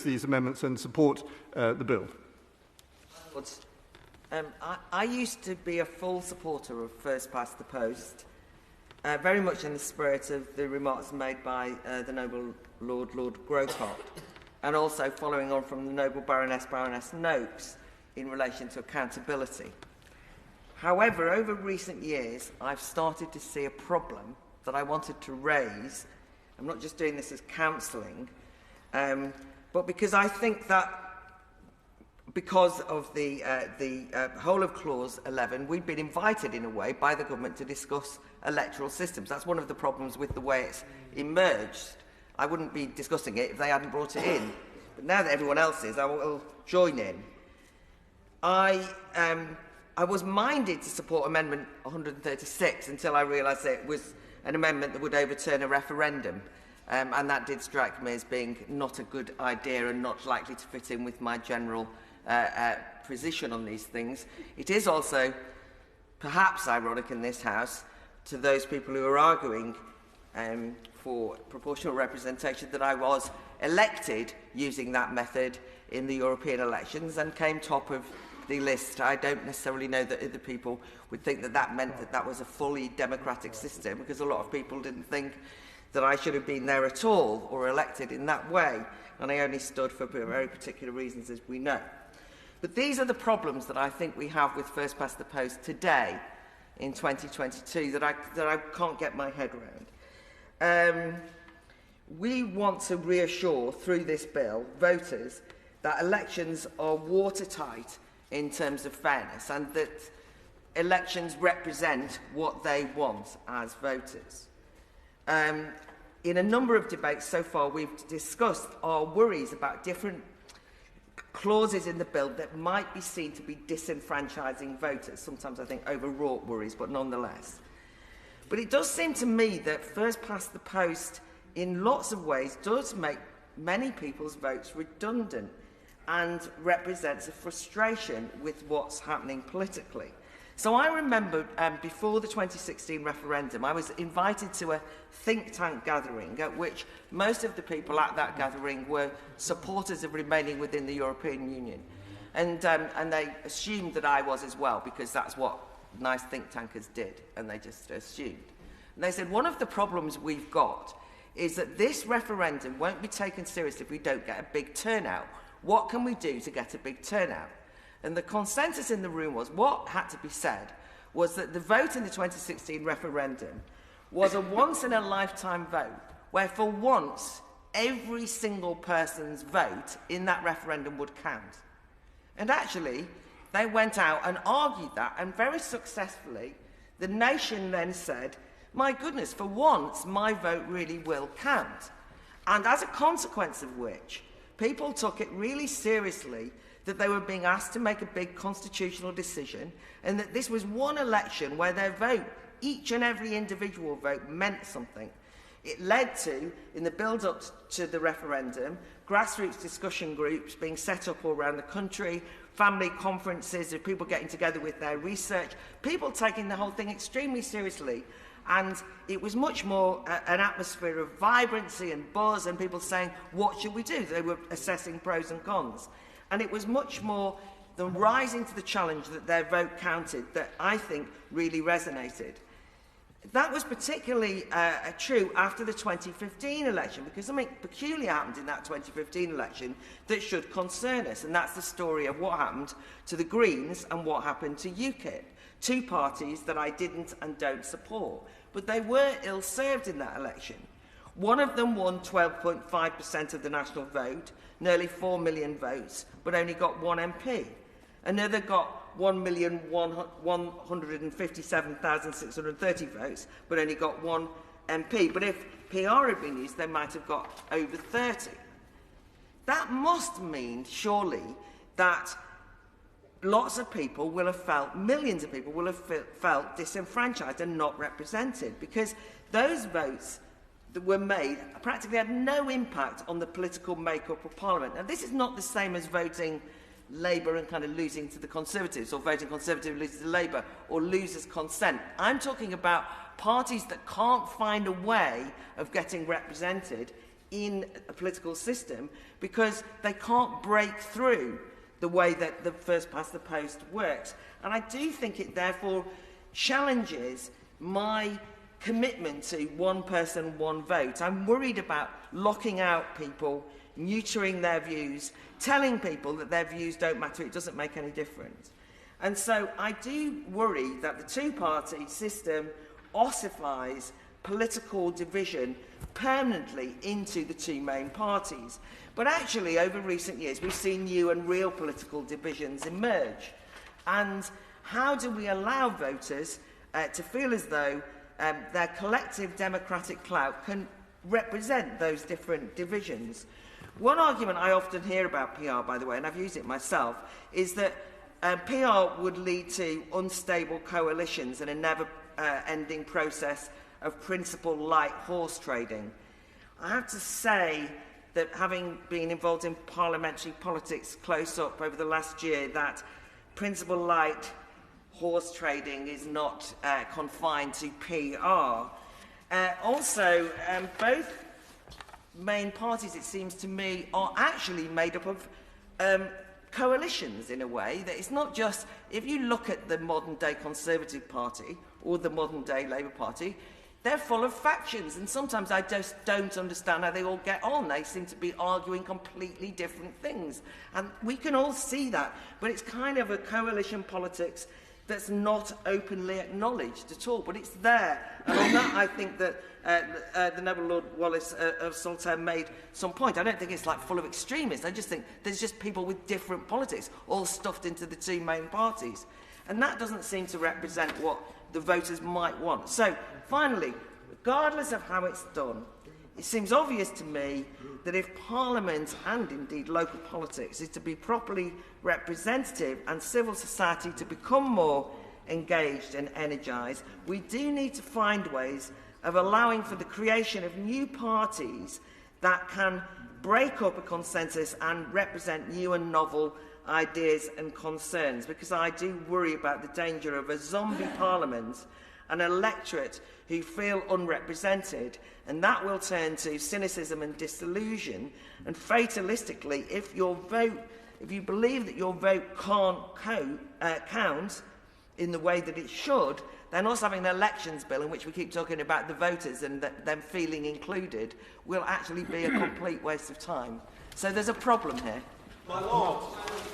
these amendments and support the bill. I used to be a full supporter of first past the post, very much in the spirit of the remarks made by the noble Lord Grocott, and also following on from the noble Baroness Noakes in relation to accountability. However, over recent years, I've started to see a problem that I wanted to raise. I'm not just doing this as counselling, but because I think that because of the whole of Clause 11, we've been invited in a way by the government to discuss electoral systems. That's one of the problems with the way it's emerged. I wouldn't be discussing it if they hadn't brought it in. But now that everyone else is, I will join in. I was minded to support Amendment 136 until I realised that it was an amendment that would overturn a referendum. And that did strike me as being not a good idea and not likely to fit in with my general position on these things. It is also perhaps ironic in this House to those people who are arguing for proportional representation that I was elected using that method in the European elections and came top of the list. I don't necessarily know that other people would think that that meant that that was a fully democratic system, because a lot of people didn't think that I should have been there at all or elected in that way, and I only stood for very particular reasons, as we know. But these are the problems that I think we have with first past the post today in 2022 that I can't get my head around. We want to reassure through this bill voters that elections are watertight in terms of fairness and that elections represent what they want as voters. In a number of debates so far, we've discussed our worries about different clauses in the bill that might be seen to be disenfranchising voters. Sometimes I think overwrought worries, but nonetheless. But it does seem to me that first past the post, in lots of ways, does make many people's votes redundant and represents a frustration with what's happening politically. So I remember before the 2016 referendum, I was invited to a think tank gathering at which most of the people at that gathering were supporters of remaining within the European Union. And they assumed that I was as well, because that's what nice think tankers did, and they just assumed. And they said, one of the problems we've got is that this referendum won't be taken seriously if we don't get a big turnout. What can we do to get a big turnout? And the consensus in the room was, what had to be said was that the vote in the 2016 referendum was a once-in-a-lifetime vote, where for once every single person's vote in that referendum would count. And actually, they went out and argued that, and very successfully, the nation then said, my goodness, for once my vote really will count. And as a consequence of which, people took it really seriously that they were being asked to make a big constitutional decision, and that this was one election where their vote, each and every individual vote, meant something. It led to, in the build-up to the referendum, grassroots discussion groups being set up all around the country, family conferences of people getting together with their research, people taking the whole thing extremely seriously. And it was much more an atmosphere of vibrancy and buzz and people saying, what should we do? They were assessing pros and cons. And it was much more the rising to the challenge that their vote counted that I think really resonated. That was particularly true after the 2015 election, because something peculiar happened in that 2015 election that should concern us, and that's the story of what happened to the Greens and what happened to UKIP, two parties that I didn't and don't support. But they were ill-served in that election. One of them won 12.5% of the national vote, nearly 4 million votes, but only got one MP. Another got 1,157,630 votes, but only got one MP. But if PR had been used, they might have got over 30. That must mean, surely, that lots of people will have felt, millions of people will have felt disenfranchised and not represented, because those votes that were made practically had no impact on the political makeup of Parliament. Now, this is not the same as voting Labour and kind of losing to the Conservatives, or voting Conservative and losing to Labour, or losers' consent. I'm talking about parties that can't find a way of getting represented in a political system because they can't break through the way that the first past the post works. And I do think it therefore challenges my commitment to one person, one vote. I'm worried about locking out people, neutering their views, telling people that their views don't matter, it doesn't make any difference. And so I do worry that the two-party system ossifies political division permanently into the two main parties. But actually, over recent years, we've seen new and real political divisions emerge. And how do we allow voters to feel as though their collective democratic clout can represent those different divisions? One argument I often hear about PR, by the way, and I've used it myself, is that PR would lead to unstable coalitions and a never-ending process of principle-light horse trading. I have to say that, having been involved in parliamentary politics close up over the last year, that principle-light horse trading is not confined to PR. Also, both main parties, it seems to me, are actually made up of coalitions in a way. That it's not just, if you look at the modern-day Conservative Party or the modern-day Labour Party, they're full of factions, and sometimes I just don't understand how they all get on. They seem to be arguing completely different things. And we can all see that, but it's kind of a coalition politics that's not openly acknowledged at all, but it's there. And on that, I think that the Noble Lord Wallace of Saltaire made some point. I don't think it's like full of extremists. I just think there's just people with different politics all stuffed into the two main parties. And that doesn't seem to represent what the voters might want. So, finally, regardless of how it's done, it seems obvious to me that if Parliament and indeed local politics is to be properly representative and civil society to become more engaged and energised, we do need to find ways of allowing for the creation of new parties that can break up a consensus and represent new and novel ideas and concerns, because I do worry about the danger of a zombie parliament, an electorate who feel unrepresented, and that will turn to cynicism and disillusion. And fatalistically, if you believe that your vote can't count in the way that it should, then us having an elections bill in which we keep talking about the voters and them feeling included will actually be a complete waste of time. So there's a problem here. My Lord.